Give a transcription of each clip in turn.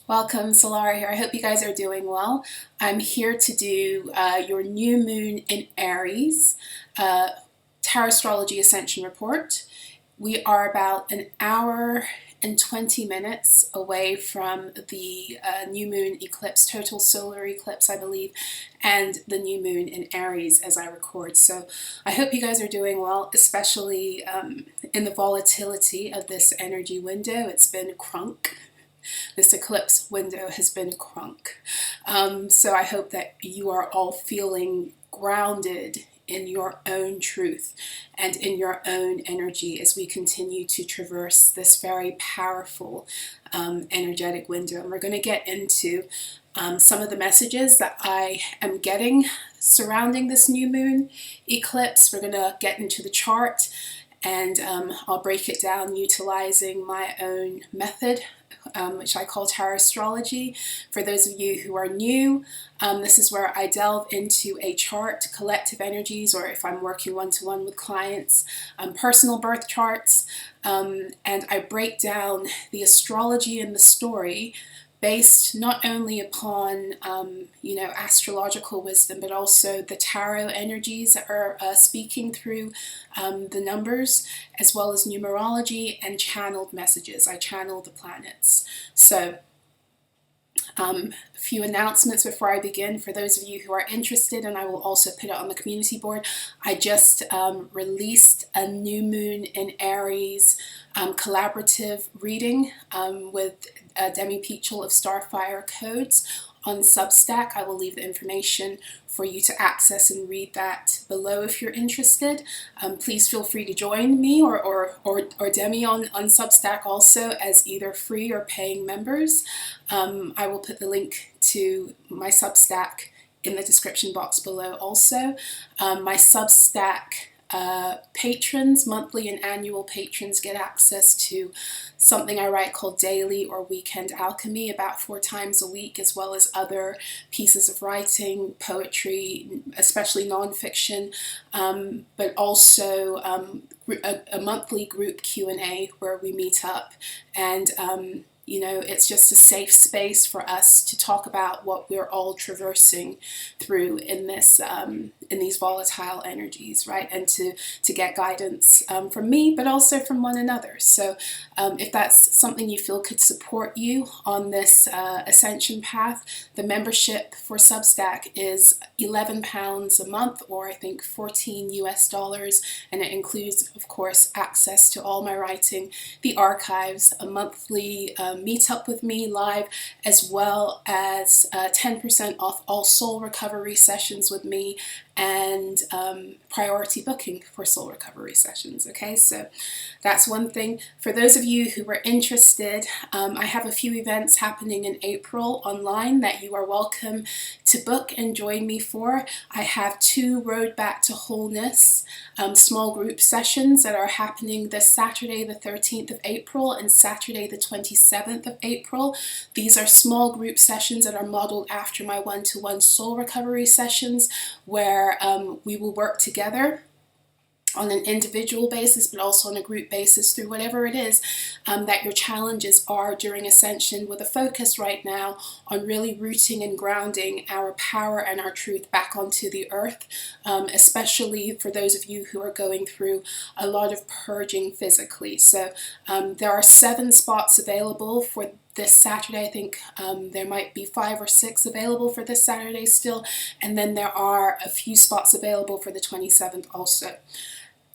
Welcome, Solara here. I hope you guys are doing well. I'm here to do your new moon in Aries Tarot Astrology Ascension Report. We are about an hour and 20 minutes away from the new moon eclipse, total solar eclipse, I believe, and the new moon in Aries as I record. So I hope you guys are doing well, especially in the volatility of this energy window. It's been crunk. This eclipse window has been crunk. So I hope that you are all feeling grounded in your own truth and in your own energy as we continue to traverse this very powerful energetic window. And we're going to get into some of the messages that I am getting surrounding this new moon eclipse. We're going to get into the chart, and I'll break it down utilizing my own method, which I call tarot astrology. For those of you who are new, this is where I delve into a chart, collective energies, or if I'm working one-to-one with clients, personal birth charts, and I break down the astrology and the story based not only upon astrological wisdom, but also the tarot energies that are speaking through the numbers, as well as numerology and channeled messages. I channel the planets. So a few announcements before I begin. For those of you who are interested, and I will also put it on the community board, I just released a new moon in Aries collaborative reading with Demi Pietchell of Starfire Codes on Substack. I will leave the information for you to access and read that below if you're interested. Please feel free to join me or Demi on Substack also as either free or paying members. I will put the link to my Substack in the description box below also. My Substack patrons, monthly and annual patrons, get access to something I write called daily or weekend alchemy about 4 times a week, as well as other pieces of writing, poetry, especially nonfiction, but also a monthly group Q&A where we meet up and it's just a safe space for us to talk about what we're all traversing through in this in these volatile energies, right? And to get guidance from me, but also from one another. So if that's something you feel could support you on this ascension path, the membership for Substack is £11 a month, or I think $14 US, and it includes, of course, access to all my writing, the archives, a monthly meet up with me live, as well as 10% off all soul recovery sessions with me, and priority booking for soul recovery sessions. Okay, so that's one thing. For those of you who are interested, I have a few events happening in April online that you are welcome to book and join me for. I have 2 Road Back to Wholeness small group sessions that are happening this Saturday the 13th of April and Saturday the 27th of April. These are small group sessions that are modeled after my one-to-one soul recovery sessions, where we will work together on an individual basis, but also on a group basis through whatever it is that your challenges are during ascension, with a focus right now on really rooting and grounding our power and our truth back onto the earth, especially for those of you who are going through a lot of purging physically. So there are 7 spots available for this Saturday. I think there might be 5 or 6 available for this Saturday still, and then there are a few spots available for the 27th also.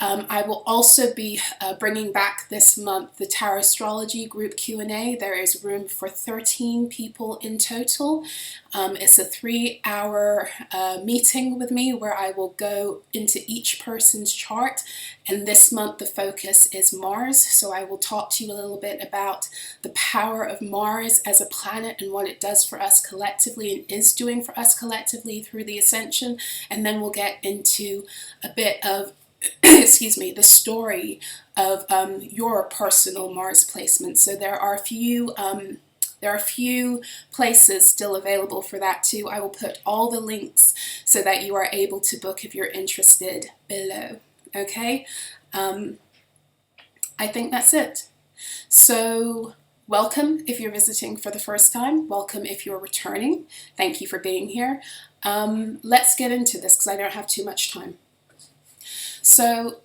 I will also be bringing back this month the Tarot Astrology Group Q&A. There is room for 13 people in total. It's a 3-hour meeting with me where I will go into each person's chart, and this month the focus is Mars. So I will talk to you a little bit about the power of Mars as a planet and what it does for us collectively and is doing for us collectively through the ascension, and then we'll get into a bit of excuse me, the story of your personal Mars placement. So there are a few places still available for that too. I will put all the links so that you are able to book if you're interested below. Okay, I think that's it. So welcome if you're visiting for the first time. Welcome if you're returning. Thank you for being here. Let's get into this because I don't have too much time. So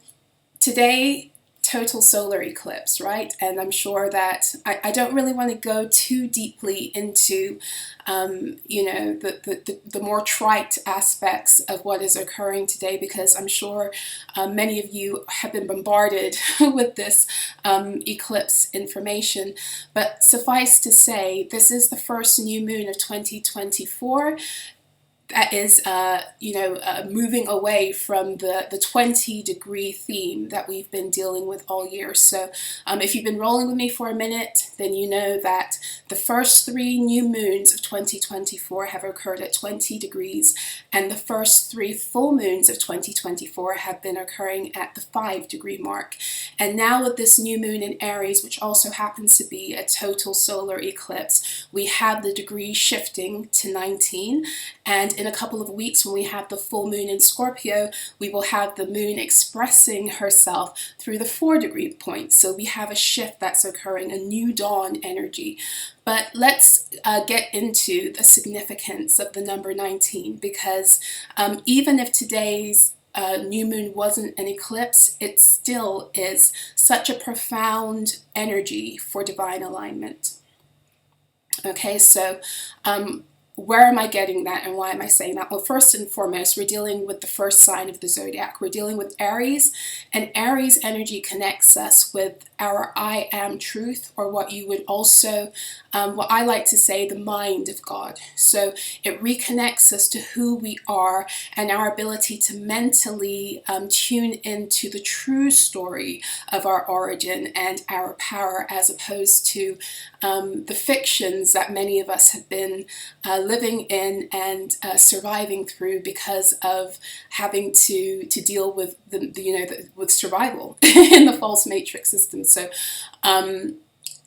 today, total solar eclipse, right? And I'm sure that I don't really want to go too deeply into, the more trite aspects of what is occurring today, because I'm sure many of you have been bombarded with this eclipse information. But suffice to say, this is the first new moon of 2024. That is, moving away from the 20-degree theme that we've been dealing with all year. So if you've been rolling with me for a minute, then you know that the first 3 new moons of 2024 have occurred at 20 degrees, and the first 3 full moons of 2024 have been occurring at the 5-degree mark. And now with this new moon in Aries, which also happens to be a total solar eclipse, we have the degree shifting to 19, and in a couple of weeks, when we have the full moon in Scorpio, we will have the moon expressing herself through the 4-degree point. So we have a shift that's occurring, a new dawn energy. But let's get into the significance of the number 19, because even if today's new moon wasn't an eclipse, it still is such a profound energy for divine alignment. Okay, so where am I getting that, and why am I saying that? Well, first and foremost, we're dealing with the first sign of the zodiac. We're dealing with Aries, and Aries energy connects us with our I am truth, or what you would also, what I like to say, the mind of God. So it reconnects us to who we are and our ability to mentally tune into the true story of our origin and our power, as opposed to the fictions that many of us have been living in and surviving through because of having to deal with with survival in the false matrix system. So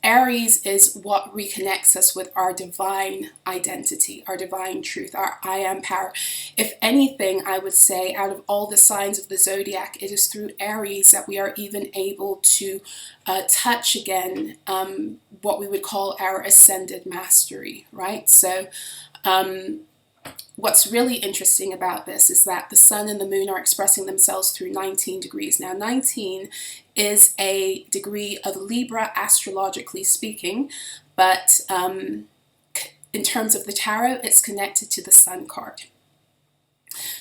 Aries is what reconnects us with our divine identity, our divine truth, our I am power. If anything, I would say out of all the signs of the zodiac, it is through Aries that we are even able to touch again what we would call our ascended mastery, right? So what's really interesting about this is that the sun and the moon are expressing themselves through 19 degrees. Now, 19 is a degree of Libra, astrologically speaking, but in terms of the tarot, it's connected to the sun card.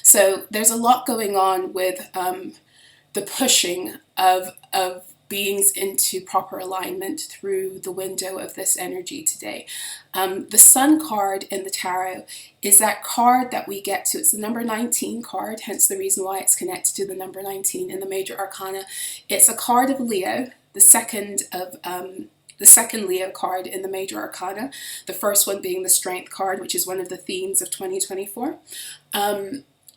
So there's a lot going on with the pushing of beings into proper alignment through the window of this energy today. The sun card in the tarot is that card that we get to. It's the number 19 card, hence the reason why it's connected to the number 19 in the major arcana. It's a card of Leo, the second Leo card in the major arcana, the first one being the strength card, which is one of the themes of 2024.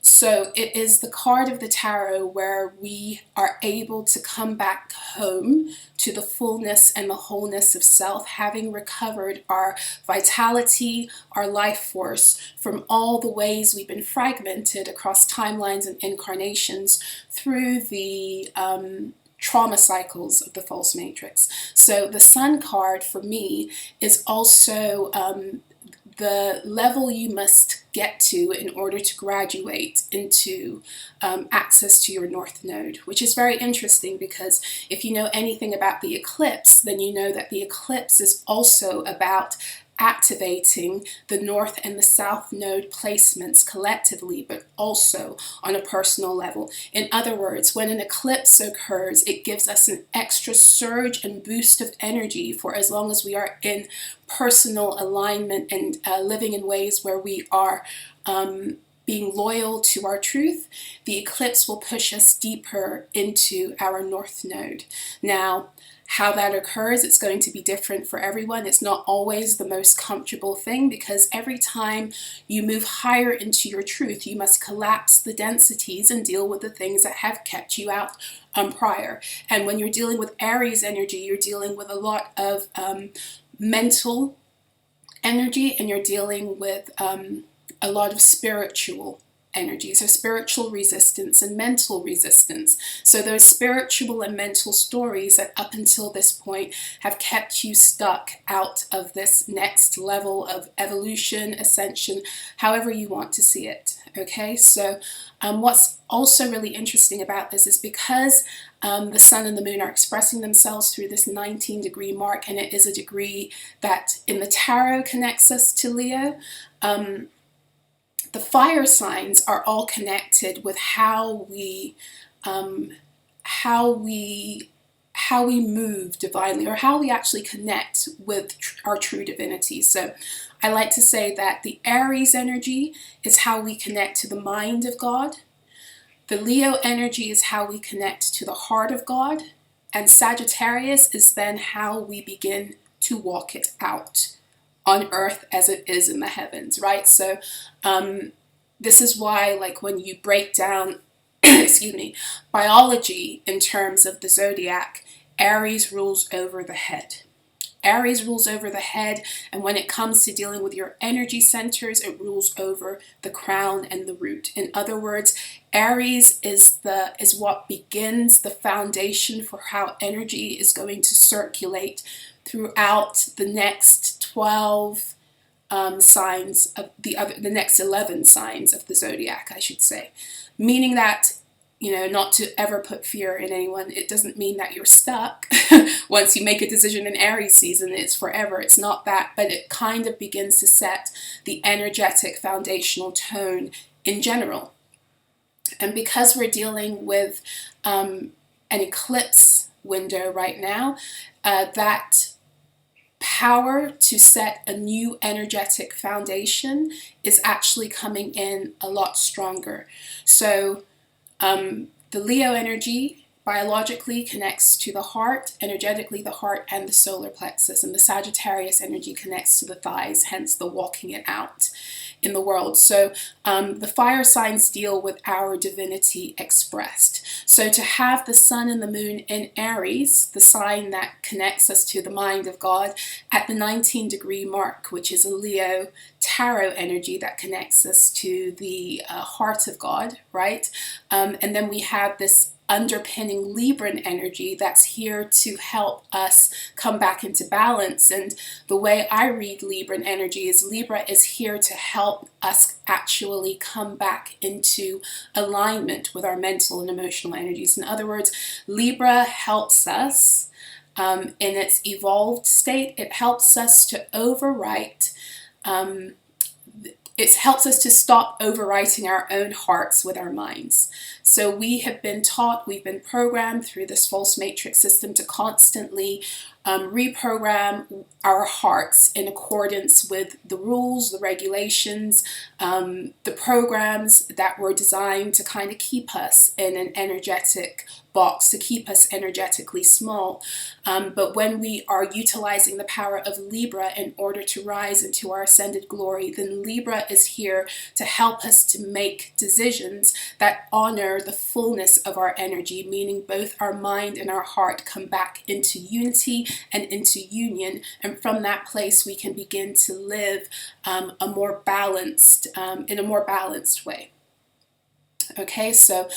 So it is the card of the tarot where we are able to come back home to the fullness and the wholeness of self, having recovered our vitality, our life force from all the ways we've been fragmented across timelines and incarnations through the trauma cycles of the false matrix. So the sun card for me is also the level you must get to in order to graduate into access to your North Node, which is very interesting because if you know anything about the eclipse, then you know that the eclipse is also about activating the North and the South Node placements collectively, but also on a personal level. In other words, when an eclipse occurs, it gives us an extra surge and boost of energy for as long as we are in personal alignment and living in ways where we are being loyal to our truth. The eclipse will push us deeper into our North Node. Now, how that occurs, it's going to be different for everyone. It's not always the most comfortable thing because every time you move higher into your truth, you must collapse the densities and deal with the things that have kept you out prior. And when you're dealing with Aries energy, you're dealing with a lot of mental energy, and you're dealing with a lot of spiritual energies, so spiritual resistance and mental resistance. So those spiritual and mental stories that up until this point have kept you stuck out of this next level of evolution, ascension, however you want to see it. Okay, so what's also really interesting about this is because the sun and the moon are expressing themselves through this 19-degree mark, and it is a degree that in the tarot connects us to Leo. The fire signs are all connected with how we move divinely, or how we actually connect with our true divinity. So I like to say that the Aries energy is how we connect to the mind of God. The Leo energy is how we connect to the heart of God. And Sagittarius is then how we begin to walk it out on earth as it is in the heavens, right? So this is why, like, when you break down excuse me, biology in terms of the zodiac, Aries rules over the head. Aries rules over the head, and when it comes to dealing with your energy centers, it rules over the crown and the root. In other words, Aries is what begins the foundation for how energy is going to circulate throughout the next 12 signs of the next 11 signs of the zodiac, I should say. Meaning that, you know, not to ever put fear in anyone. It doesn't mean that you're stuck. Once you make a decision in Aries season, it's forever. It's not that, but it kind of begins to set the energetic foundational tone in general. And because we're dealing with an eclipse window right now, that power to set a new energetic foundation is actually coming in a lot stronger. So the Leo energy biologically connects to the heart, energetically the heart and the solar plexus, and the Sagittarius energy connects to the thighs, hence the walking it out in the world. So the fire signs deal with our divinity expressed. So to have the sun and the moon in Aries, the sign that connects us to the mind of God, at the 19-degree mark, which is a Leo tarot energy that connects us to the heart of God, right? And then we have this underpinning Libran energy that's here to help us come back into balance. And the way I read Libran energy is Libra is here to help us actually come back into alignment with our mental and emotional energies. In other words, Libra helps us in its evolved state. It helps us to overwrite it helps us to stop overwriting our own hearts with our minds. So we have been taught, we've been programmed through this false matrix system to constantly reprogram our hearts in accordance with the rules, the regulations, the programs that were designed to kind of keep us in an energetic box, to keep us energetically small. But when we are utilizing the power of Libra in order to rise into our ascended glory, then Libra is here to help us to make decisions that honor the fullness of our energy, meaning both our mind and our heart come back into unity and into union. And from that place, we can begin to live in a more balanced way. Okay, so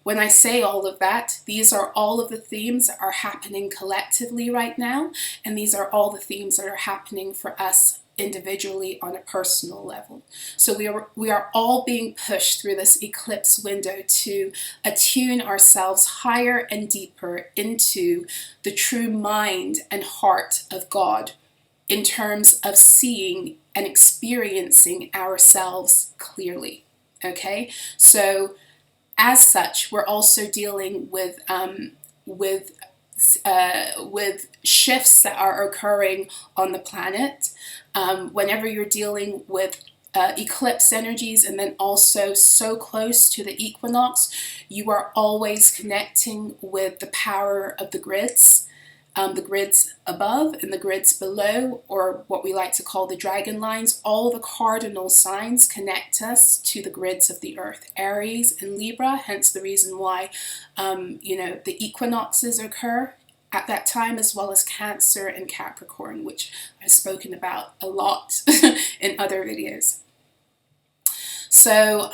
when I say all of that, these are all of the themes that are happening collectively right now, and these are all the themes that are happening for us individually on a personal level. So we are all being pushed through this eclipse window to attune ourselves higher and deeper into the true mind and heart of God in terms of seeing and experiencing ourselves clearly. Okay, so as such, we're also dealing with shifts that are occurring on the planet. Whenever you're dealing with eclipse energies and then also so close to the equinox, you are always connecting with the power of the grids above and the grids below, or what we like to call the dragon lines. All the cardinal signs connect us to the grids of the earth, Aries and Libra, hence the reason why the equinoxes occur at that time, as well as Cancer and Capricorn, which I've spoken about a lot in other videos. So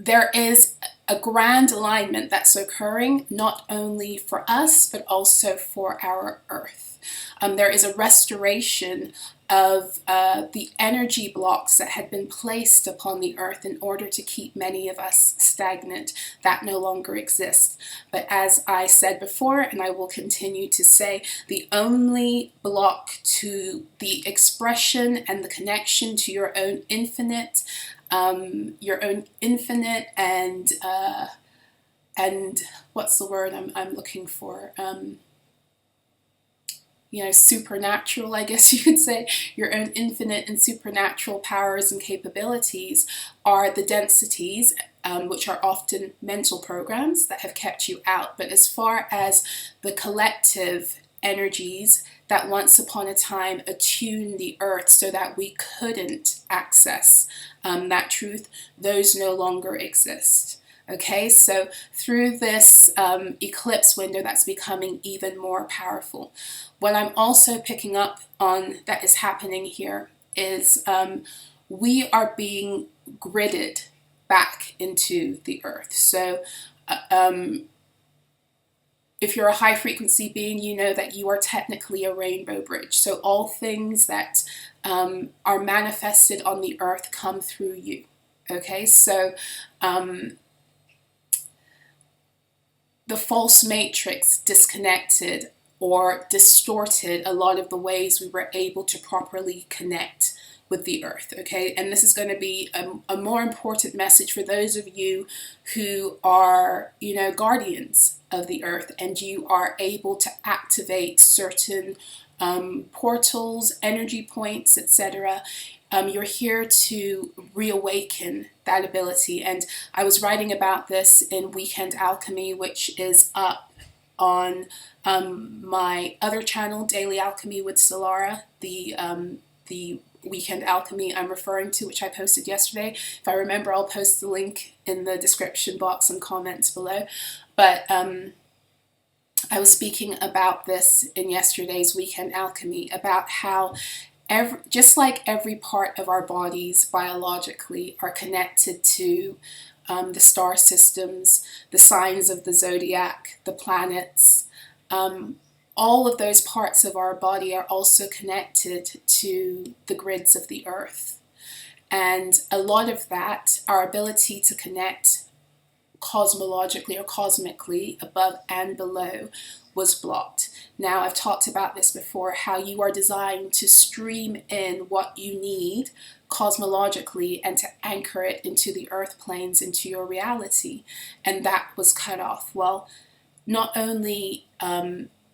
there is a grand alignment that's occurring, not only for us, but also for our Earth. There is a restoration of the energy blocks that had been placed upon the Earth in order to keep many of us stagnant. That no longer exists. But as I said before, and I will continue to say, the only block to the expression and the connection to your own infinite and what's the word I'm looking for? Supernatural, I guess you could say, your own infinite and supernatural powers and capabilities are the densities, which are often mental programs that have kept you out. But as far as the collective energies that once upon a time attuned the Earth so that we couldn't access that truth, those no longer exist. Okay, so through this eclipse window, that's becoming even more powerful. What I'm also picking up on that is happening here is we are being gridded back into the Earth. So if you're a high frequency being, you know that you are technically a rainbow bridge. So all things that are manifested on the Earth come through you. Okay, so the false matrix disconnected or distorted a lot of the ways we were able to properly connect with the Earth, okay? And this is going to be a more important message for those of you who are, guardians of the Earth, and you are able to activate certain portals, energy points, etc. You're here to reawaken that ability. And I was writing about this in Weekend Alchemy, which is up on my other channel, Daily Alchemy with Solara, the Weekend Alchemy I'm referring to, which I posted yesterday. If I remember, I'll post the link in the description box and comments below. But I was speaking about this in yesterday's Weekend Alchemy, about how just like every part of our bodies biologically are connected to the star systems, the signs of the zodiac, the planets, all of those parts of our body are also connected to the grids of the Earth. And a lot of that, our ability to connect cosmologically or cosmically above and below, was blocked. Now, I've talked about this before, how you are designed to stream in what you need cosmologically and to anchor it into the earth planes, into your reality. And that was cut off. Well, not only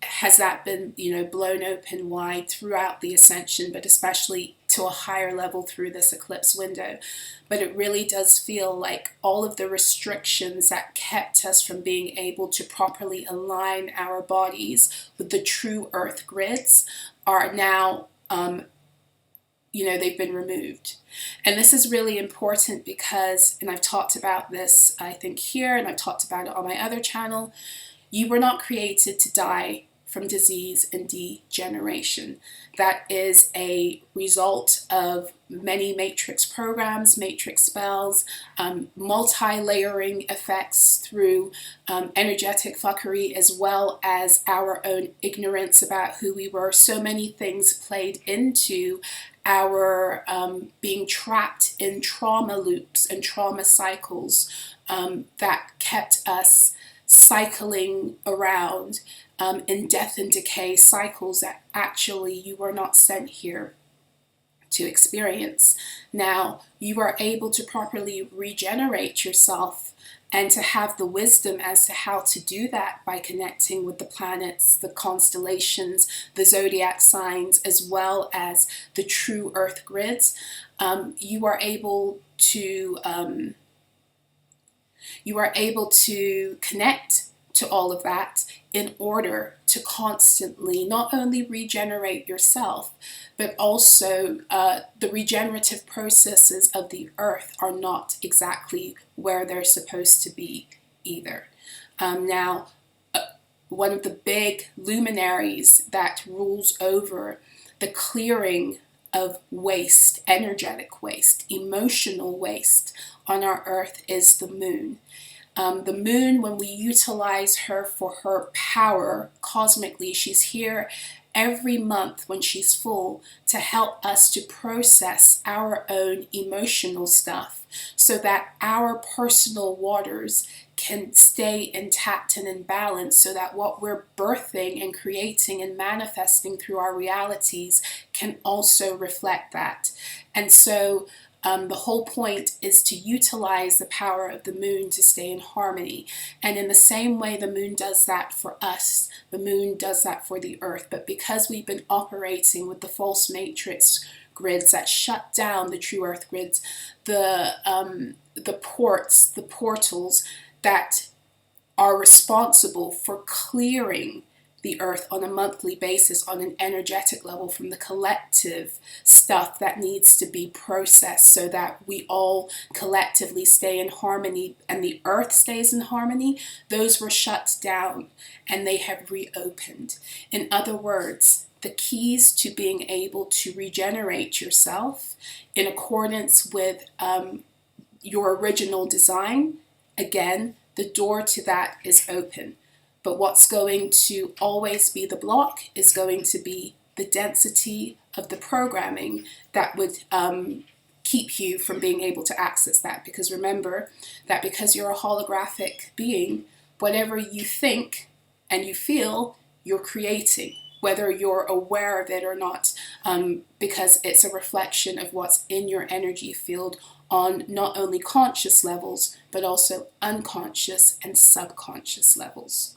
has that been, blown open wide throughout the ascension, but especially to a higher level through this eclipse window. But it really does feel like all of the restrictions that kept us from being able to properly align our bodies with the true earth grids are now, they've been removed. And this is really important because, and I've talked about this, I think here, and I've talked about it on my other channel, you were not created to die from disease and degeneration. That is a result of many matrix programs, matrix spells, multi-layering effects through energetic fuckery, as well as our own ignorance about who we were. So many things played into our being trapped in trauma loops and trauma cycles that kept us cycling around in death and decay cycles that actually you were not sent here to experience. Now, you are able to properly regenerate yourself and to have the wisdom as to how to do that by connecting with the planets, the constellations, the zodiac signs, as well as the true earth grids. You are able to connect to all of that in order to constantly not only regenerate yourself, but also the regenerative processes of the earth are not exactly where they're supposed to be either. Now, one of the big luminaries that rules over the clearing of waste, energetic waste, emotional waste on our earth is the moon. The moon, when we utilize her for her power cosmically, she's here every month when she's full to help us to process our own emotional stuff so that our personal waters can stay intact and in balance, so that what we're birthing and creating and manifesting through our realities can also reflect that. And so the whole point is to utilize the power of the moon to stay in harmony. And in the same way the moon does that for us, the moon does that for the earth. But because we've been operating with the false matrix grids that shut down the true earth grids, the ports, the portals that are responsible for clearing the earth on a monthly basis on an energetic level from the collective stuff that needs to be processed so that we all collectively stay in harmony and the earth stays in harmony, those were shut down and they have reopened. In other words, the keys to being able to regenerate yourself in accordance with your original design, again, the door to that is open. But what's going to always be the block is going to be the density of the programming that would keep you from being able to access that. Because remember that because you're a holographic being, whatever you think and you feel, you're creating, whether you're aware of it or not, because it's a reflection of what's in your energy field on not only conscious levels, but also unconscious and subconscious levels.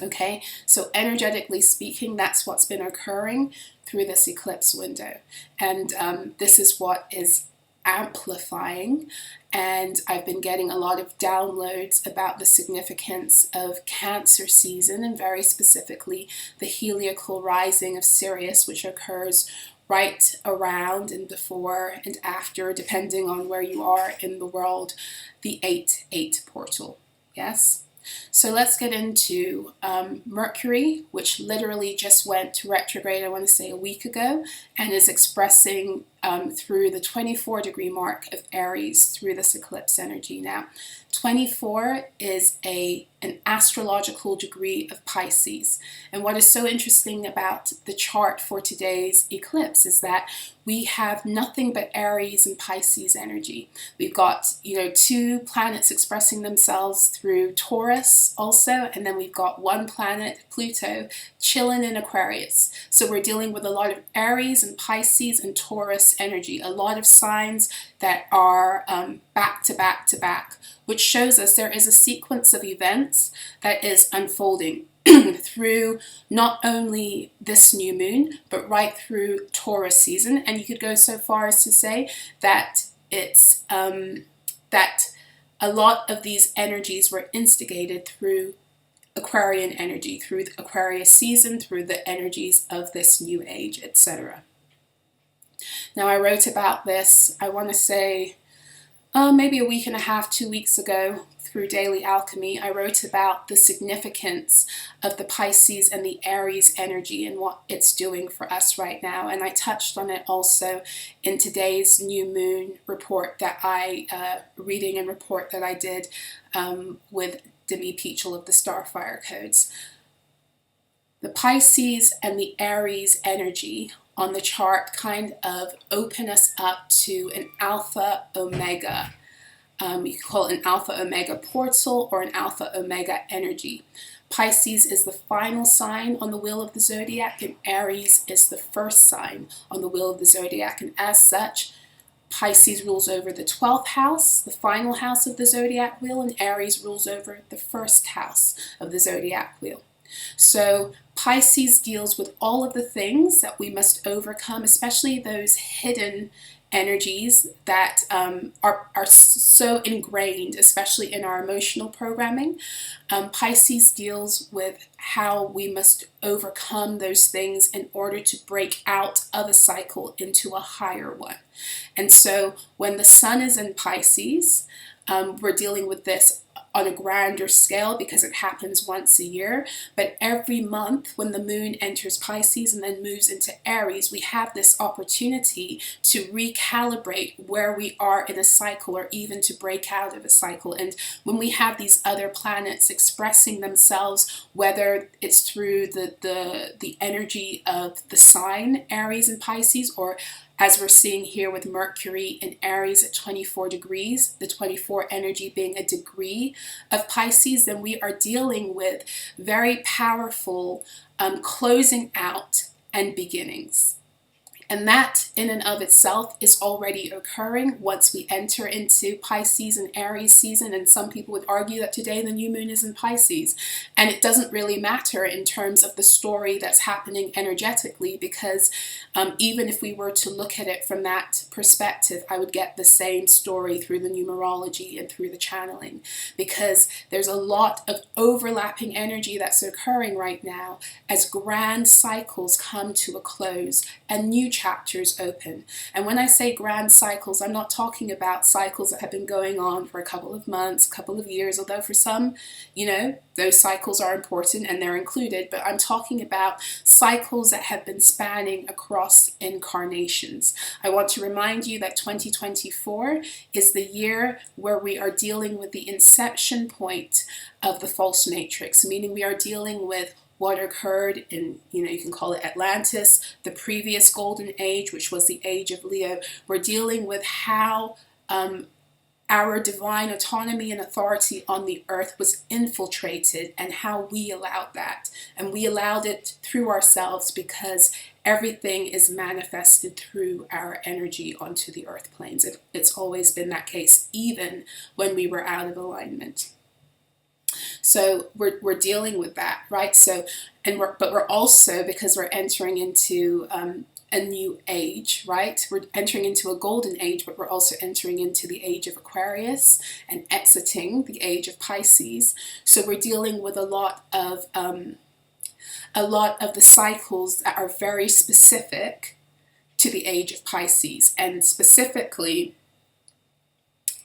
Okay, so energetically speaking, that's what's been occurring through this eclipse window. And this is what is amplifying. And I've been getting a lot of downloads about the significance of Cancer season, and very specifically the heliacal rising of Sirius, which occurs right around and before and after, depending on where you are in the world, the 8-8 portal. Yes? So let's get into Mercury, which literally just went to retrograde, I want to say a week ago, and is expressing through the 24-degree mark of Aries through this eclipse energy. Now, 24 is an astrological degree of Pisces. And what is so interesting about the chart for today's eclipse is that we have nothing but Aries and Pisces energy. We've got, two planets expressing themselves through Taurus also, and then we've got one planet, Pluto, chilling in Aquarius. So we're dealing with a lot of Aries and Pisces and Taurus energy, a lot of signs that are back to back to back, which shows us there is a sequence of events that is unfolding through not only this new moon, but right through Taurus season. And you could go so far as to say that it's that a lot of these energies were instigated through Aquarian energy, through the Aquarius season, through the energies of this new age, etc. Now, I wrote about this, I want to say, maybe a week and a half, 2 weeks ago, through Daily Alchemy. I wrote about the significance of the Pisces and the Aries energy and what it's doing for us right now. And I touched on it also in today's new moon report that reading and report that I did with Demi Pietchell of the Starfire Codes. The Pisces and the Aries energy on the chart kind of open us up to an alpha omega. You can call it an alpha omega portal or an alpha omega energy. Pisces is the final sign on the wheel of the zodiac, and Aries is the first sign on the wheel of the zodiac. And as such, Pisces rules over the 12th house, the final house of the zodiac wheel, and Aries rules over the first house of the zodiac wheel. So Pisces deals with all of the things that we must overcome, especially those hidden energies that are so ingrained, especially in our emotional programming. Pisces deals with how we must overcome those things in order to break out of a cycle into a higher one. And so when the sun is in Pisces, we're dealing with this on a grander scale because it happens once a year. But every month when the moon enters Pisces and then moves into Aries, we have this opportunity to recalibrate where we are in a cycle, or even to break out of a cycle. And when we have these other planets expressing themselves, whether it's through the energy of the sign Aries and Pisces, or as we're seeing here with Mercury in Aries at 24 degrees, the 24 energy being a degree of Pisces, then we are dealing with very powerful closing out and beginnings. And that in and of itself is already occurring once we enter into Pisces and Aries season. And some people would argue that today the new moon is in Pisces. And it doesn't really matter in terms of the story that's happening energetically, because even if we were to look at it from that perspective, I would get the same story through the numerology and through the channeling, because there's a lot of overlapping energy that's occurring right now as grand cycles come to a close and new chapters open. And when I say grand cycles, I'm not talking about cycles that have been going on for a couple of months, a couple of years, although for some, you know, those cycles are important and they're included, but I'm talking about cycles that have been spanning across incarnations. I want to remind you that 2024 is the year where we are dealing with the inception point of the false matrix, meaning we are dealing with what occurred in, you know, you can call it Atlantis, the previous golden age, which was the age of Leo. We're dealing with how our divine autonomy and authority on the earth was infiltrated, and how we allowed that. And we allowed it through ourselves, because everything is manifested through our energy onto the earth planes. It's always been that case, even when we were out of alignment. So we're dealing with that, right? So, but we're also, because we're entering into a new age, right? We're entering into a golden age, but we're also entering into the age of Aquarius and exiting the age of Pisces. So we're dealing with a lot of the cycles that are very specific to the age of Pisces, and specifically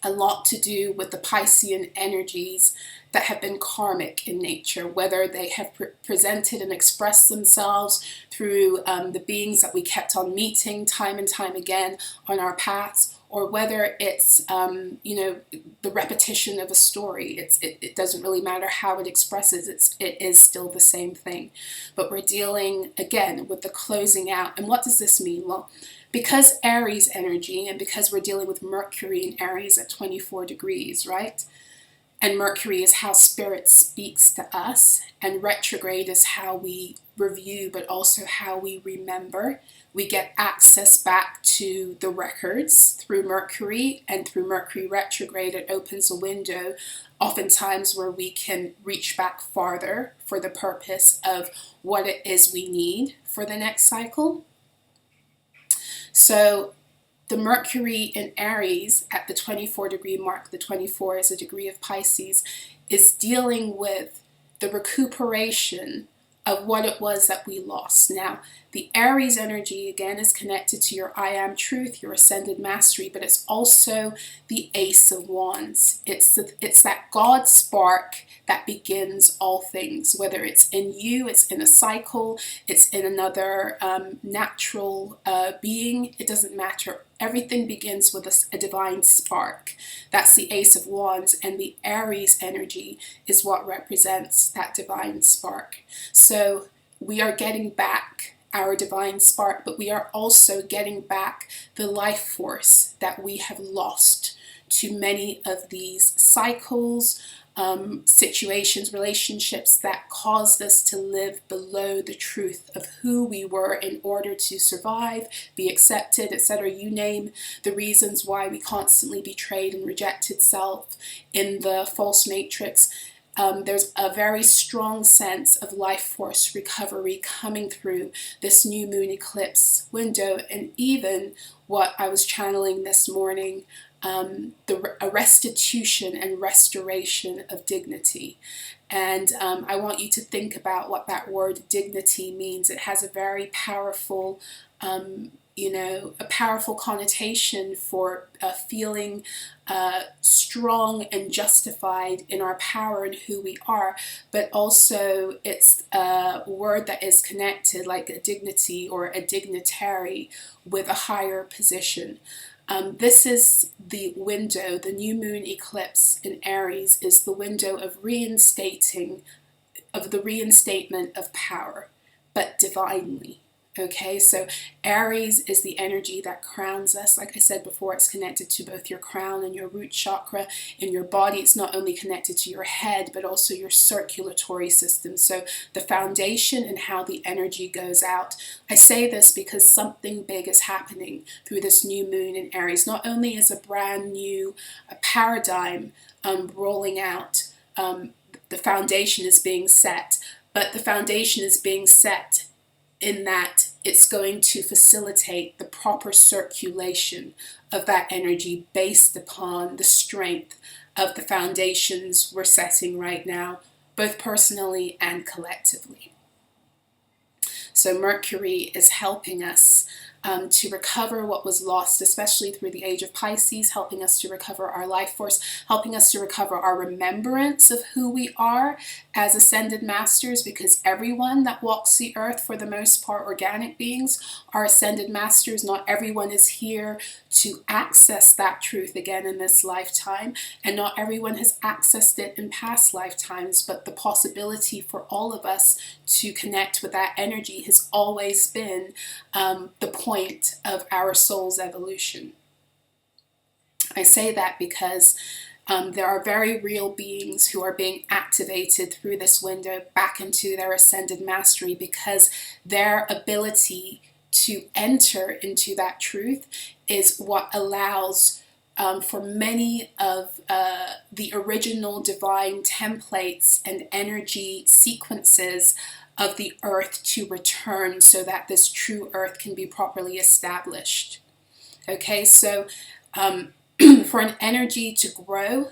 a lot to do with the Piscean energies that have been karmic in nature, whether they have presented and expressed themselves through the beings that we kept on meeting time and time again on our paths, or whether it's you know, the repetition of a story. It doesn't really matter how it expresses, it is still the same thing. But we're dealing again with the closing out. And what does this mean? Well, because Aries energy, and because we're dealing with Mercury in Aries at 24 degrees, right? And Mercury is how spirit speaks to us, and retrograde is how we review, but also how we remember. We get access back to the records through Mercury, and through Mercury retrograde, it opens a window oftentimes where we can reach back farther for the purpose of what it is we need for the next cycle. So the Mercury in Aries at the 24 degree mark, the 24 is a degree of Pisces, is dealing with the recuperation of what it was that we lost. Now, the Aries energy, again, is connected to your I am truth, your ascended mastery, but it's also the Ace of Wands. It's that God spark that begins all things, whether it's in you, it's in a cycle, it's in another natural being, it doesn't matter. Everything begins with a divine spark. That's the Ace of Wands, and the Aries energy is what represents that divine spark. So we are getting back our divine spark, but we are also getting back the life force that we have lost to many of these cycles, situations, relationships that caused us to live below the truth of who we were in order to survive, be accepted, etc. You name the reasons why we constantly betrayed and rejected self in the false matrix. There's a very strong sense of life force recovery coming through this new moon eclipse window, and even what I was channeling this morning, a restitution and restoration of dignity. And I want you to think about what that word dignity means. It has a very powerful a powerful connotation for feeling strong and justified in our power and who we are, but also it's a word that is connected like a dignity or a dignitary with a higher position. This is the window, the new moon eclipse in Aries is the window of the reinstatement of power, but divinely. Okay, so Aries is the energy that crowns us. Like I said before, it's connected to both your crown and your root chakra. In your body, it's not only connected to your head, but also your circulatory system. So the foundation and how the energy goes out. I say this because something big is happening through this new moon in Aries. Not only is a brand new paradigm rolling out, the foundation is being set, but the foundation is being set in that it's going to facilitate the proper circulation of that energy based upon the strength of the foundations we're setting right now, both personally and collectively. So Mercury is helping us to recover what was lost, especially through the age of Pisces, helping us to recover our life force, helping us to recover our remembrance of who we are as ascended masters, because everyone that walks the earth, for the most part, organic beings, are ascended masters. Not everyone is here to access that truth again in this lifetime, and not everyone has accessed it in past lifetimes, but the possibility for all of us to connect with that energy has always been the point of our soul's evolution. I say that because there are very real beings who are being activated through this window back into their ascended mastery, because their ability to enter into that truth is what allows for many of the original divine templates and energy sequences of the earth to return, so that this true earth can be properly established. Okay, so for an energy to grow,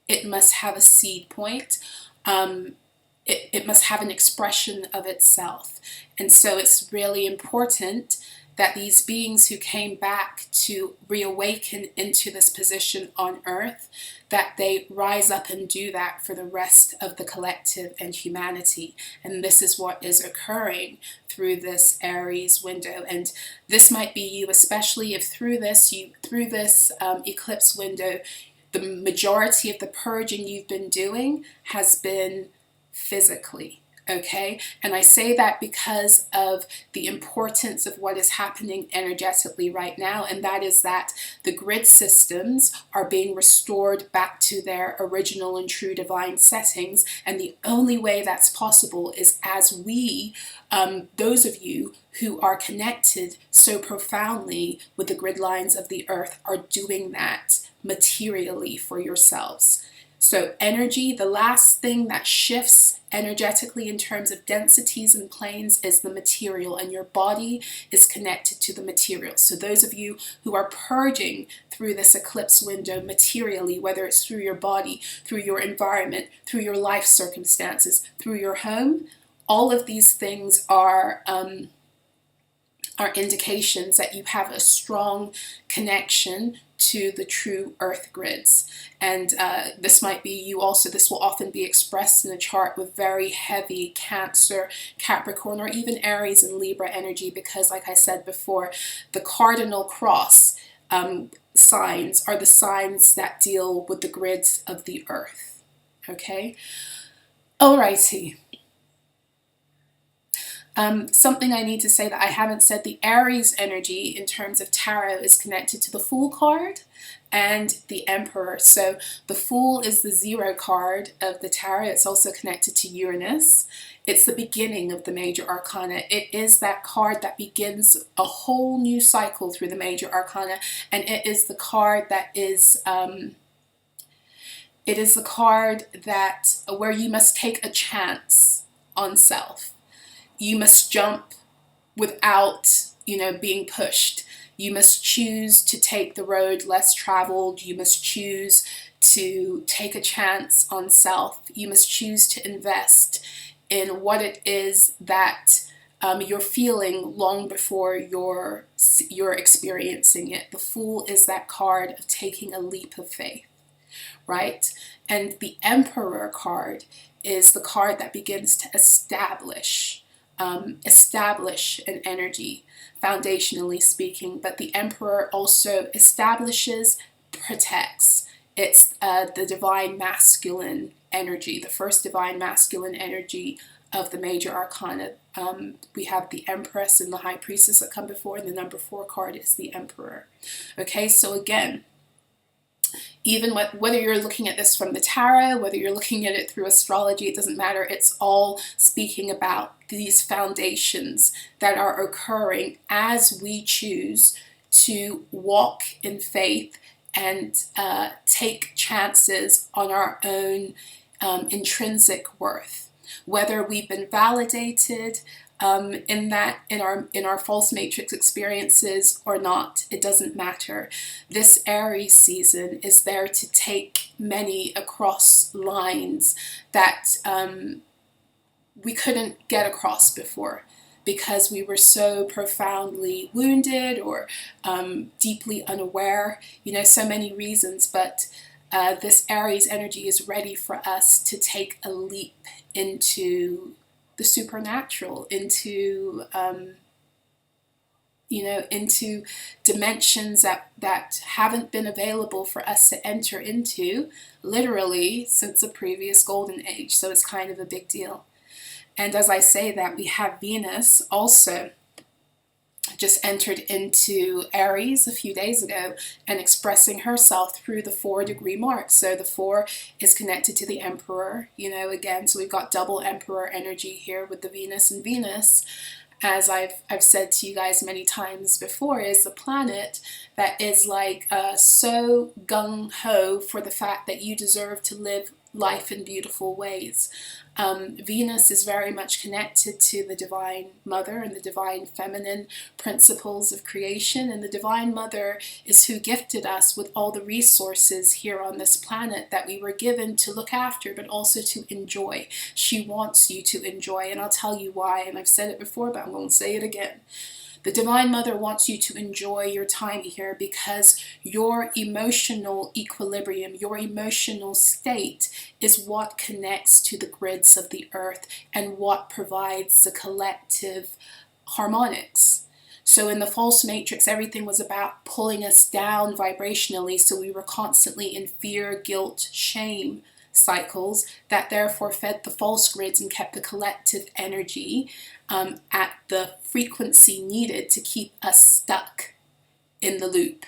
it must have a seed point. It must have an expression of itself. And so it's really important that these beings who came back to reawaken into this position on earth, that they rise up and do that for the rest of the collective and humanity. And this is what is occurring through this Aries window. And this might be you, especially if through this eclipse window, the majority of the purging you've been doing has been physically. Okay, and I say that because of the importance of what is happening energetically right now, and that is that the grid systems are being restored back to their original and true divine settings, and the only way that's possible is as we, those of you who are connected so profoundly with the grid lines of the earth, are doing that materially for yourselves. So energy, the last thing that shifts energetically in terms of densities and planes is the material, and your body is connected to the material. So those of you who are purging through this eclipse window materially, whether it's through your body, through your environment, through your life circumstances, through your home, all of these things are indications that you have a strong connection to the true earth grids. And this might be you also. This will often be expressed in a chart with very heavy Cancer, Capricorn, or even Aries and Libra energy, because like I said before, the cardinal cross signs are the signs that deal with the grids of the earth. Okay, alrighty. Something I need to say that I haven't said, the Aries energy in terms of tarot is connected to the Fool card and the Emperor. So the Fool is the 0 card of the tarot. It's also connected to Uranus. It's the beginning of the major arcana. It is that card that begins a whole new cycle through the major arcana, and it is the card that is where you must take a chance on self. You must jump without, being pushed. You must choose to take the road less traveled. You must choose to take a chance on self. You must choose to invest in what it is that you're feeling long before you're experiencing it. The Fool is that card of taking a leap of faith, right? And the Emperor card is the card that begins to establish an energy, foundationally speaking. But the Emperor also establishes, protects. It's the divine masculine energy, the first divine masculine energy of the major arcana. We have the Empress and the High Priestess that come before, and the number 4 card is the Emperor. Okay, so again, even whether you're looking at this from the tarot, whether you're looking at it through astrology, it doesn't matter. It's all speaking about these foundations that are occurring as we choose to walk in faith and take chances on our own intrinsic worth. Whether we've been validated in our false matrix experiences or not, it doesn't matter. This Aries season is there to take many across lines that we couldn't get across before, because we were so profoundly wounded or deeply unaware, so many reasons. But this Aries energy is ready for us to take a leap into the supernatural, into into dimensions that haven't been available for us to enter into literally since the previous golden age. So it's kind of a big deal. And as I say that, we have Venus also just entered into Aries a few days ago and expressing herself through the 4-degree mark. So the 4 is connected to the Emperor, again, so we've got double Emperor energy here with the Venus. And Venus, as I've said to you guys many times before, is a planet that is like so gung-ho for the fact that you deserve to live life in beautiful ways. Venus is very much connected to the Divine Mother and the Divine Feminine principles of creation, and the Divine Mother is who gifted us with all the resources here on this planet that we were given to look after, but also to enjoy. She wants you to enjoy, and I'll tell you why, and I've said it before, but I'm going to say it again. The Divine Mother wants you to enjoy your time here because your emotional equilibrium, your emotional state is what connects to the grids of the earth and what provides the collective harmonics. So in the false matrix, everything was about pulling us down vibrationally, so we were constantly in fear, guilt, shame cycles that therefore fed the false grids and kept the collective energy at the frequency needed to keep us stuck in the loop.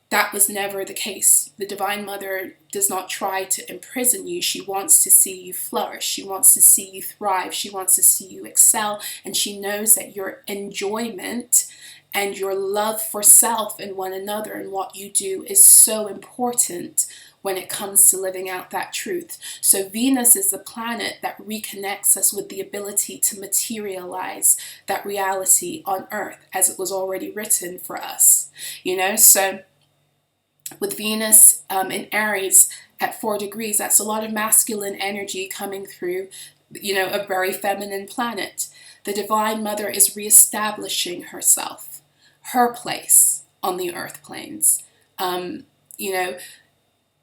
That was never the case. The Divine Mother does not try to imprison you. She wants to see you flourish. She wants to see you thrive. She wants to see you excel. And she knows that your enjoyment and your love for self and one another and what you do is so important when it comes to living out that truth. So Venus is the planet that reconnects us with the ability to materialize that reality on Earth as it was already written for us. So with Venus in Aries at 4 degrees, that's a lot of masculine energy coming through, a very feminine planet. The Divine Mother is reestablishing herself, her place on the earth planes.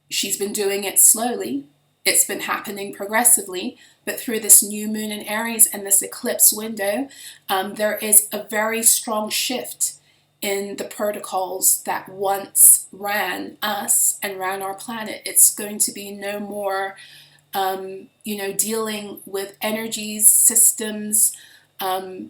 She's been doing it slowly. It's been happening progressively, but through this new moon in Aries and this eclipse window, there is a very strong shift in the protocols that once ran us and ran our planet. It's going to be no more, dealing with energies, systems,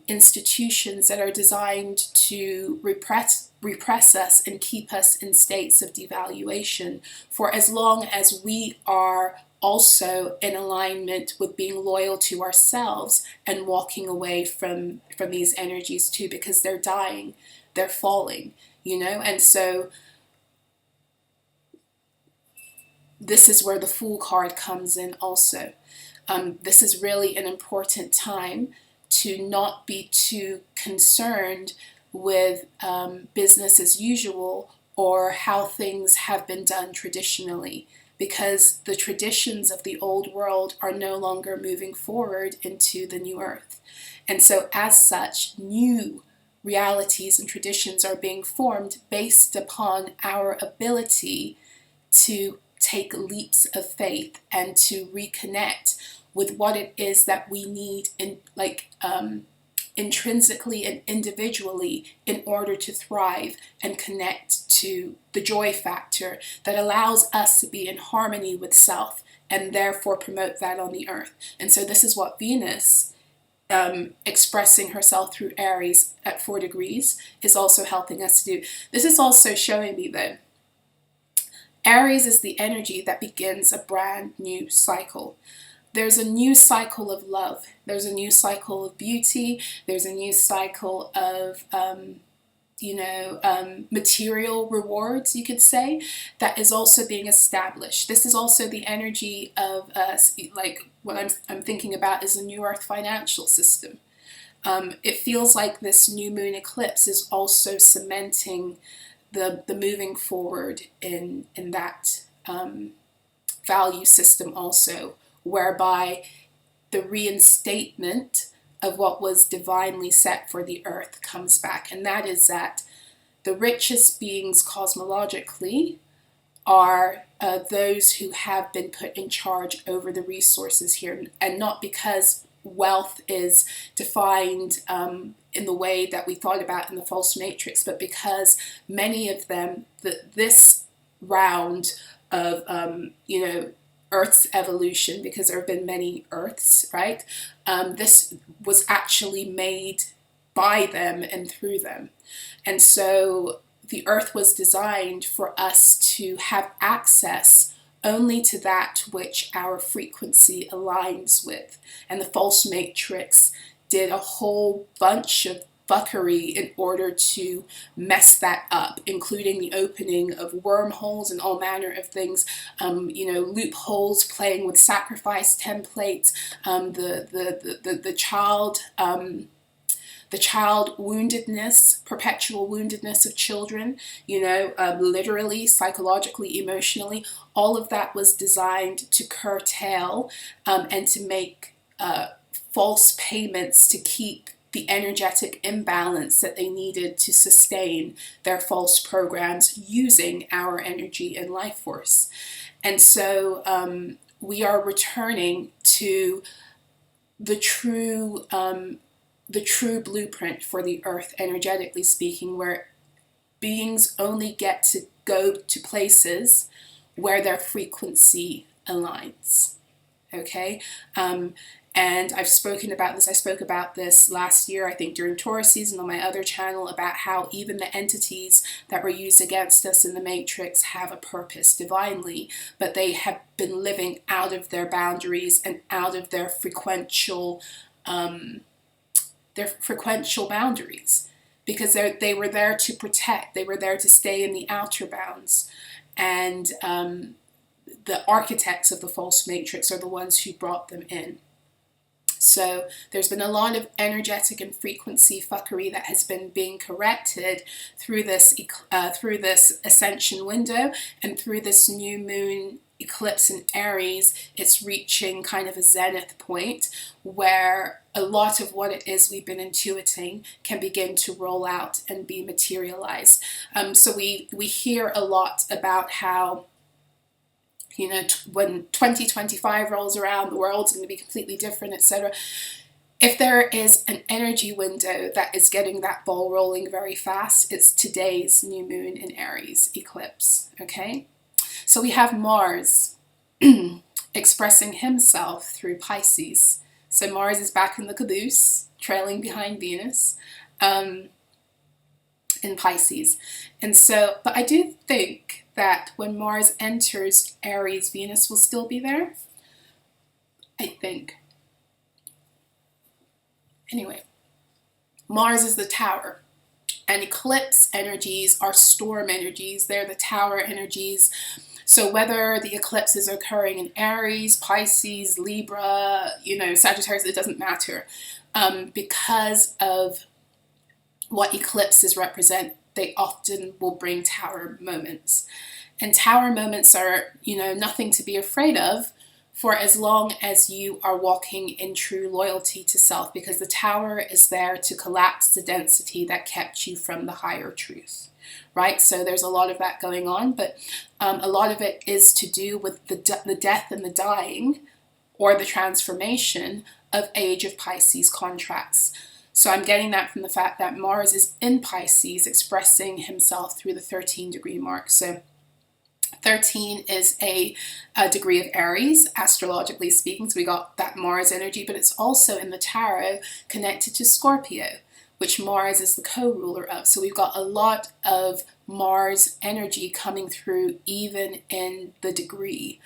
institutions that are designed to repress us and keep us in states of devaluation for as long as we are also in alignment with being loyal to ourselves and walking away from these energies too, because they're dying, they're falling, and so this is where the Fool card comes in also. This is really an important time to not be too concerned with business as usual or how things have been done traditionally, because the traditions of the old world are no longer moving forward into the new earth. And so as such, new realities and traditions are being formed based upon our ability to take leaps of faith and to reconnect with what it is that we need in intrinsically and individually in order to thrive and connect to the joy factor that allows us to be in harmony with self and therefore promote that on the earth. And so this is what Venus, expressing herself through Aries at 4 degrees, is also helping us to do. This is also showing me that Aries is the energy that begins a brand new cycle. There's a new cycle of love. There's a new cycle of beauty. There's a new cycle of, material rewards, you could say, that is also being established. This is also the energy of like what I'm thinking about is a new earth financial system. It feels like this new moon eclipse is also cementing the moving forward in that value system also, whereby the reinstatement of what was divinely set for the earth comes back. And that is that the richest beings cosmologically are those who have been put in charge over the resources here, and not because wealth is defined in the way that we thought about in the false matrix, but because many of them, this round of, Earth's evolution, because there have been many Earths, right? This was actually made by them and through them. And so the Earth was designed for us to have access only to that which our frequency aligns with. And the false matrix did a whole bunch of fuckery in order to mess that up, including the opening of wormholes and all manner of things, loopholes, playing with sacrifice templates, the child woundedness, perpetual woundedness of children, literally, psychologically, emotionally. All of that was designed to curtail and to make false payments to keep the energetic imbalance that they needed to sustain their false programs using our energy and life force. And so we are returning to the true blueprint for the earth, energetically speaking, where beings only get to go to places where their frequency aligns. Okay? And I've spoken about this. I spoke about this last year, I think, during Taurus season on my other channel, about how even the entities that were used against us in the Matrix have a purpose divinely, but they have been living out of their boundaries and out of their frequential boundaries, because they were there to protect. They were there to stay in the outer bounds. And the architects of the false matrix are the ones who brought them in. So there's been a lot of energetic and frequency fuckery that has been being corrected through this ascension window, and through this new moon eclipse in Aries. It's reaching kind of a zenith point where a lot of what it is we've been intuiting can begin to roll out and be materialized. So we hear a lot about how, when 2025 rolls around, the world's going to be completely different, etc. If there is an energy window that is getting that ball rolling very fast, it's today's new moon in Aries eclipse, okay? So we have Mars expressing himself through Pisces. So Mars is back in the caboose, trailing behind Venus in Pisces. And so, but I do think that when Mars enters Aries, Venus will still be there. I think. Anyway, Mars is the tower, and eclipse energies are storm energies. They're the tower energies. So whether the eclipse is occurring in Aries, Pisces, Libra, Sagittarius, it doesn't matter. Because of what eclipses represent, they often will bring tower moments. And tower moments are, nothing to be afraid of for as long as you are walking in true loyalty to self, because the tower is there to collapse the density that kept you from the higher truth, right? So there's a lot of that going on, but a lot of it is to do with the death and the dying, or the transformation of Age of Pisces contracts. So I'm getting that from the fact that Mars is in Pisces, expressing himself through the 13-degree mark. So 13 is a degree of Aries, astrologically speaking. So we got that Mars energy, but it's also in the tarot connected to Scorpio, which Mars is the co-ruler of. So we've got a lot of Mars energy coming through, even in the degree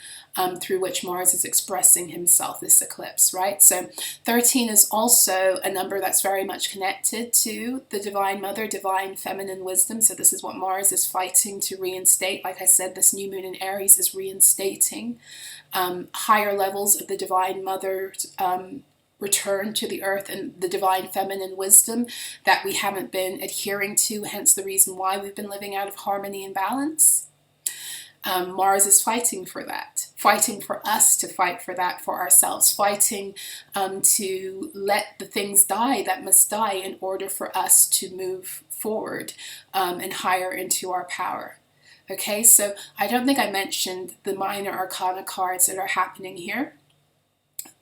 through which Mars is expressing himself, this eclipse, right? So 13 is also a number that's very much connected to the Divine Mother, divine feminine wisdom. So this is what Mars is fighting to reinstate. Like I said, this new moon in Aries is reinstating higher levels of the Divine Mother's return to the earth and the divine feminine wisdom that we haven't been adhering to, hence the reason why we've been living out of harmony and balance. Mars is fighting for that, fighting for us to fight for that for ourselves, fighting to let the things die that must die in order for us to move forward and higher into our power. Okay, so I don't think I mentioned the minor arcana cards that are happening here.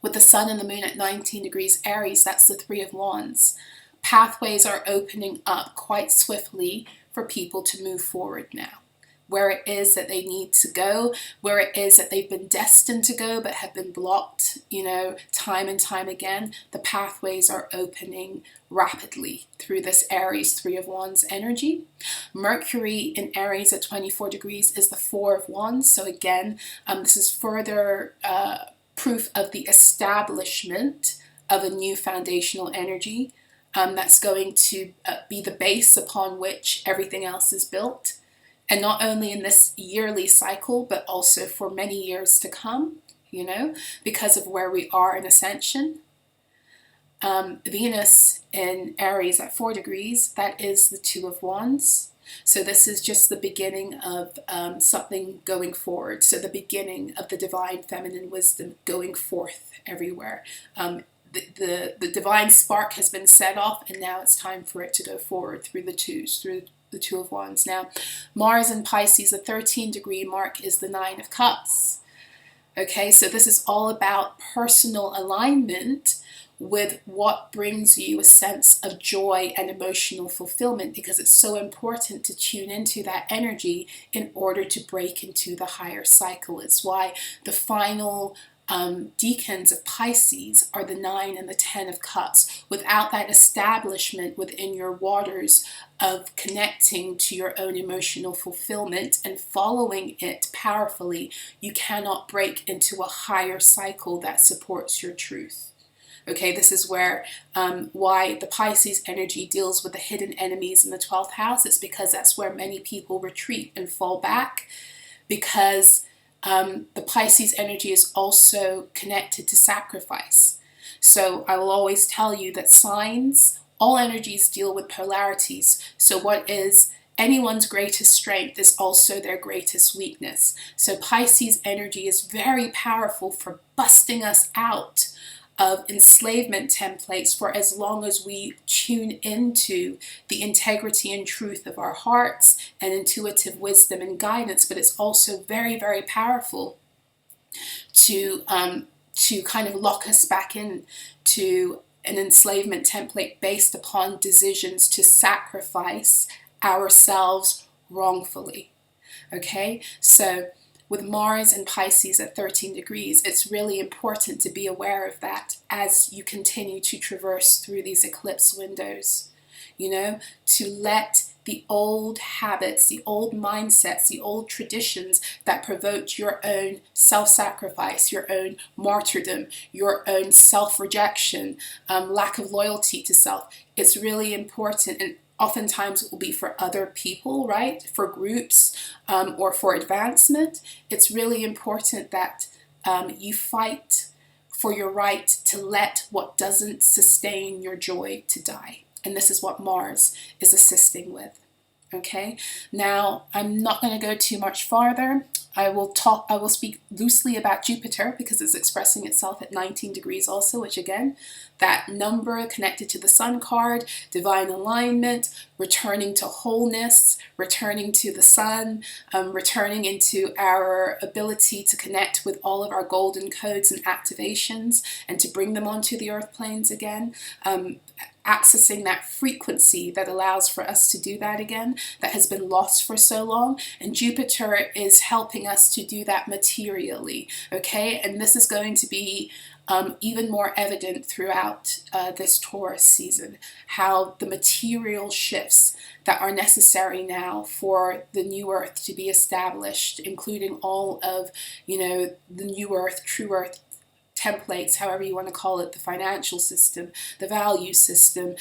With the sun and the moon at 19 degrees Aries, that's the Three of Wands. Pathways are opening up quite swiftly for people to move forward now. Where it is that they need to go, where it is that they've been destined to go but have been blocked, time and time again, the pathways are opening rapidly through this Aries Three of Wands energy. Mercury in Aries at 24 degrees is the Four of Wands. So again, this is further proof of the establishment of a new foundational energy that's going to be the base upon which everything else is built. And not only in this yearly cycle, but also for many years to come, because of where we are in ascension. Venus in Aries at 4 degrees, that is the Two of Wands. So this is just the beginning of something going forward. So the beginning of the divine feminine wisdom going forth everywhere. The divine spark has been set off, and now it's time for it to go forward through the twos, through the Two of Wands. Now, Mars in Pisces, the 13-degree mark is the Nine of Cups. Okay, so this is all about personal alignment with what brings you a sense of joy and emotional fulfillment, because it's so important to tune into that energy in order to break into the higher cycle. It's why the final decans of Pisces are the 9 and the 10 of Cups. Without that establishment within your waters of connecting to your own emotional fulfillment and following it powerfully, you cannot break into a higher cycle that supports your truth. Okay, this is where why the Pisces energy deals with the hidden enemies in the 12th house. It's because that's where many people retreat and fall back, because the Pisces energy is also connected to sacrifice. So I will always tell you that signs, all energies deal with polarities. So what is anyone's greatest strength is also their greatest weakness. So Pisces energy is very powerful for busting us out of enslavement templates for as long as we tune into the integrity and truth of our hearts and intuitive wisdom and guidance. But it's also very, very powerful to kind of lock us back in to an enslavement template based upon decisions to sacrifice ourselves wrongfully. Okay, so with Mars and Pisces at 13 degrees, it's really important to be aware of that as you continue to traverse through these eclipse windows. To let the old habits, the old mindsets, the old traditions that provoked your own self-sacrifice, your own martyrdom, your own self-rejection, lack of loyalty to self, it's really important. And oftentimes it will be for other people, right? For groups or for advancement. It's really important that you fight for your right to let what doesn't sustain your joy to die. And this is what Mars is assisting with. Okay, now I'm not going to go too much farther. I will speak loosely about Jupiter because it's expressing itself at 19 degrees also, which again, that number connected to the Sun card, divine alignment, returning to wholeness, returning to the Sun, returning into our ability to connect with all of our golden codes and activations and to bring them onto the earth planes again. Accessing that frequency that allows for us to do that again, that has been lost for so long. And Jupiter is helping us to do that materially, okay? And this is going to be even more evident throughout this Taurus season, how the material shifts that are necessary now for the new earth to be established, including all of, the new earth, true earth templates, however you want to call it, the financial system, the value system,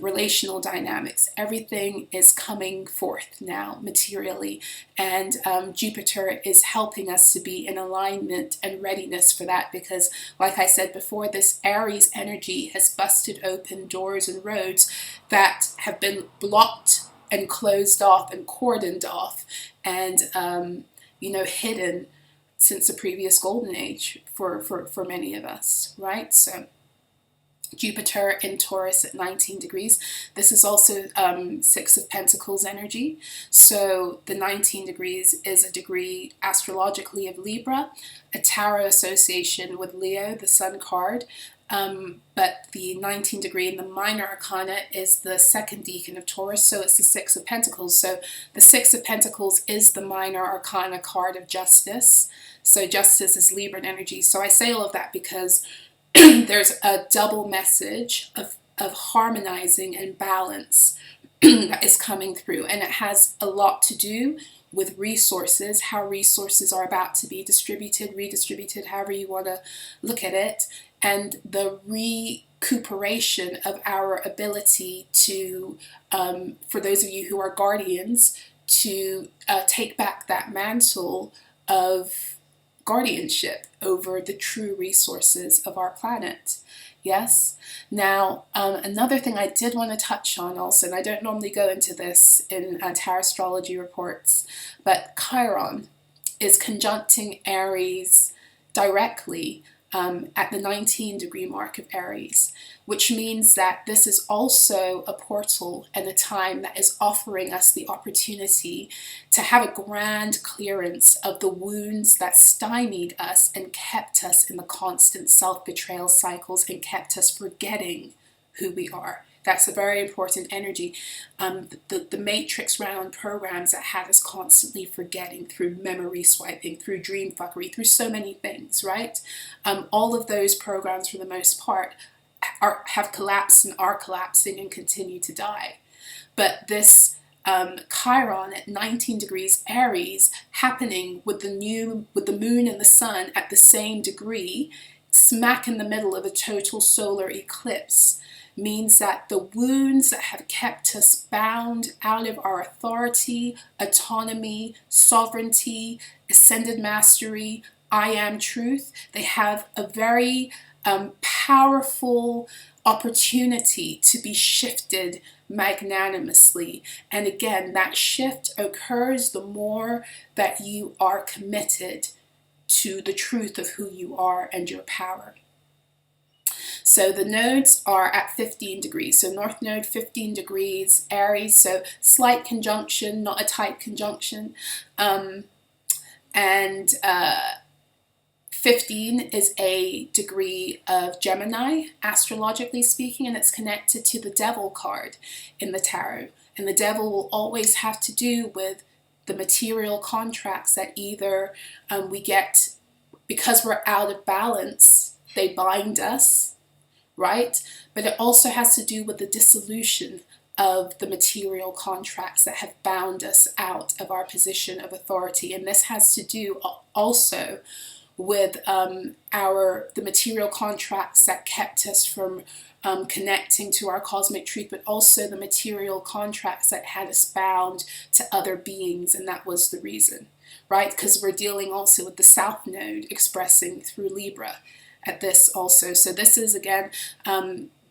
relational dynamics, everything is coming forth now materially, and Jupiter is helping us to be in alignment and readiness for that, because like I said before, this Aries energy has busted open doors and roads that have been blocked and closed off and cordoned off and hidden since the previous golden age for many of us, right? So Jupiter in Taurus at 19 degrees. This is also Six of Pentacles energy. So the 19 degrees is a degree astrologically of Libra, a tarot association with Leo, the Sun card. But the 19 degree in the minor arcana is the second decan of Taurus, so it's the Six of Pentacles. So the Six of Pentacles is the minor arcana card of justice. So justice is Libran energy. So I say all of that because there's a double message of harmonizing and balance that is coming through, and it has a lot to do with resources, how resources are about to be distributed, redistributed, however you want to look at it, and the recuperation of our ability to, for those of you who are guardians, to take back that mantle of guardianship over the true resources of our planet. Yes. Now, another thing I did want to touch on also, and I don't normally go into this in tarot astrology reports, but Chiron is conjuncting Aries directly at the 19 degree mark of Aries, which means that this is also a portal and a time that is offering us the opportunity to have a grand clearance of the wounds that stymied us and kept us in the constant self-betrayal cycles and kept us forgetting who we are. That's a very important energy. The matrix round programs that have us constantly forgetting through memory swiping, through dream fuckery, through so many things, right? All of those programs, for the most part, have collapsed and are collapsing and continue to die. But this Chiron at 19 degrees Aries happening with the moon and the sun at the same degree, smack in the middle of a total solar eclipse, means that the wounds that have kept us bound out of our authority, autonomy, sovereignty, ascended mastery, I am truth, they have a very powerful opportunity to be shifted magnanimously. And again, that shift occurs the more that you are committed to the truth of who you are and your power. So the nodes are at 15 degrees. So North Node 15 degrees, Aries, so slight conjunction, not a tight conjunction. And 15 is a degree of Gemini, astrologically speaking, and it's connected to the Devil card in the tarot. And the Devil will always have to do with the material contracts that either we get because we're out of balance, they bind us, right? But it also has to do with the dissolution of the material contracts that have bound us out of our position of authority. And this has to do also with the material contracts that kept us from connecting to our cosmic truth, but also the material contracts that had us bound to other beings, and that was the reason, right? Because we're dealing also with the South Node expressing through Libra at this also. So this is, again,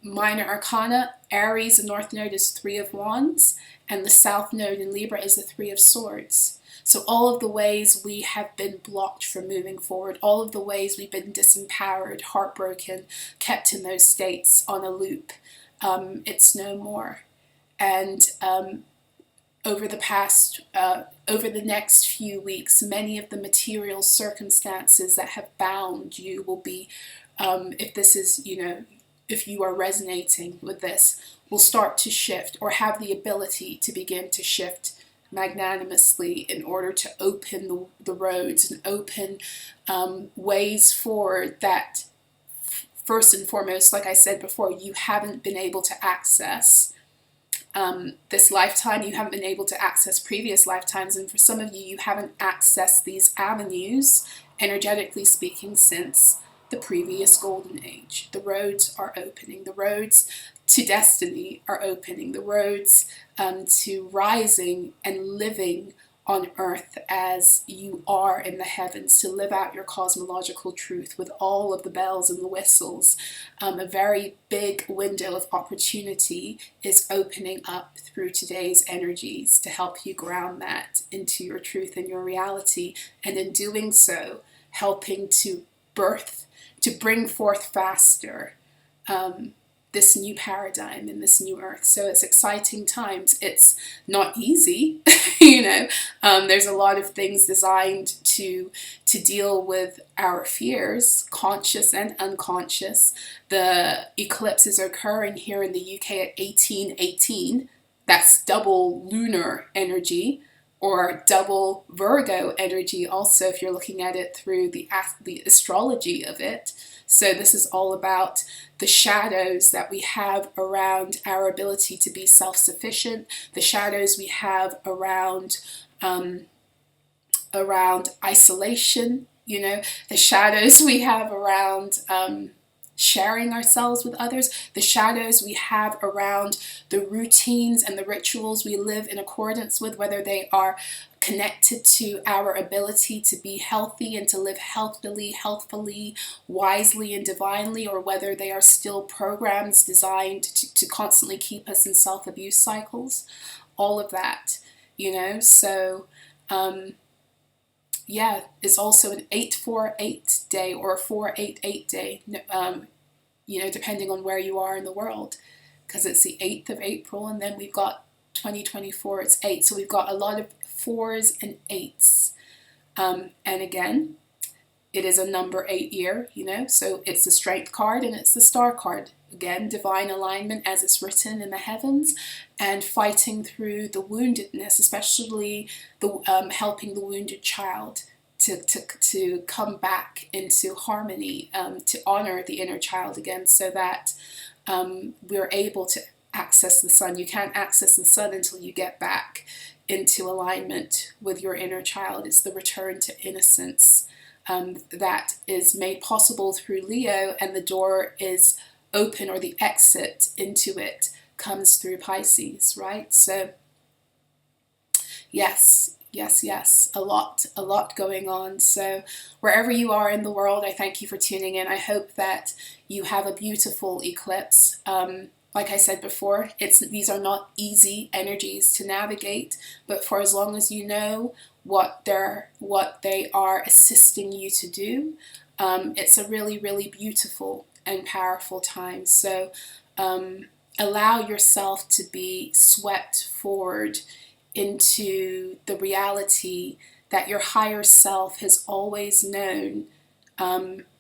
minor arcana, Aries, the North Node is 3 of Wands, and the South Node in Libra is the 3 of Swords. So all of the ways we have been blocked from moving forward, all of the ways we've been disempowered, heartbroken, kept in those states on a loop, it's no more. And over the next few weeks, many of the material circumstances that have bound you will be, if this is, if you are resonating with this, will start to shift, or have the ability to begin to shift magnanimously, in order to open the roads and open ways forward that, first and foremost, like I said before, you haven't been able to access this lifetime. You haven't been able to access previous lifetimes, and for some of you, you haven't accessed these avenues, energetically speaking, since the previous golden age. The roads are opening. The roads to destiny are opening. The roads to rising and living on earth as you are in the heavens, to live out your cosmological truth with all of the bells and the whistles. A very big window of opportunity is opening up through today's energies to help you ground that into your truth and your reality, and in doing so, helping to bring forth faster this new paradigm in this new earth. So it's exciting times. It's not easy, there's a lot of things designed to deal with our fears, conscious and unconscious. The eclipses are occurring here in the UK at 1818. That's double lunar energy, or double Virgo energy also, if you're looking at it through the astrology of it. So this is all about the shadows that we have around our ability to be self-sufficient, the shadows we have around isolation, the shadows we have around sharing ourselves with others, the shadows we have around the routines and the rituals we live in accordance with, whether they are connected to our ability to be healthy and to live healthfully, wisely, and divinely, or whether they are still programs designed to constantly keep us in self-abuse cycles. All of that, so yeah, it's also an 848 day or a 488 day, depending on where you are in the world, because it's the 8th of April, and then we've got 2024, it's 8. So we've got a lot of 4s and 8s. And again, it is a number 8 year, so it's the strength card and it's the star card. Again, divine alignment as it's written in the heavens, and fighting through the woundedness, especially the helping the wounded child to come back into harmony, to honor the inner child again, so that we're able to access the sun. You can't access the sun until you get back into alignment with your inner child. It's the return to innocence that is made possible through Leo, and the door is open, or the exit into it comes through Pisces, right? So yes, a lot going on. So wherever you are in the world, I thank you for tuning in. I hope that you have a beautiful eclipse. Like I said before, these are not easy energies to navigate, but for as long as you know what they are assisting you to do, it's a really, really beautiful and powerful time. So allow yourself to be swept forward into the reality that your higher self has always known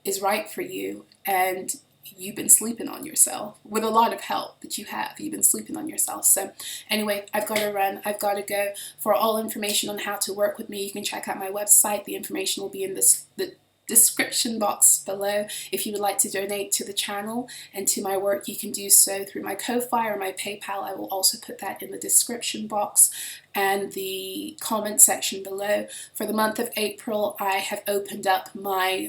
is right for you, and you've been sleeping on yourself with a lot of help, but you've been sleeping on yourself. So anyway, I've got to run, I've got to go. For all information on how to work with me, you can check out my website. The information will be in the description box below. If you would like to donate to the channel and to my work, you can do so through my Ko-Fi or my PayPal. I will also put that in the description box and the comment section below. For the month of April, I have opened up my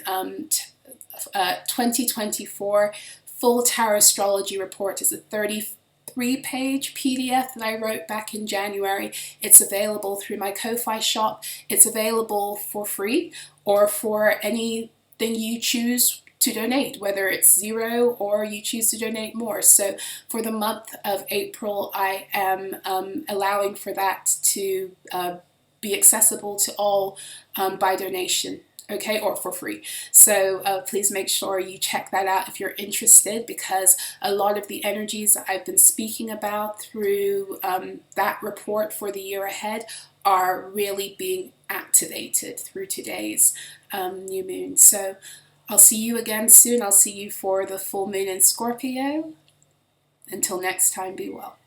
2024 full tarot astrology report. Is a 33-page PDF that I wrote back in January. It's available through my Ko-Fi shop. It's available for free, or for anything you choose to donate, whether it's 0 or you choose to donate more. So for the month of April, I am allowing for that to be accessible to all by donation. Okay, or for free. So please make sure you check that out if you're interested, because a lot of the energies that I've been speaking about through that report for the year ahead are really being activated through today's new moon. So I'll see you again soon. I'll see you for the full moon in Scorpio. Until next time, be well.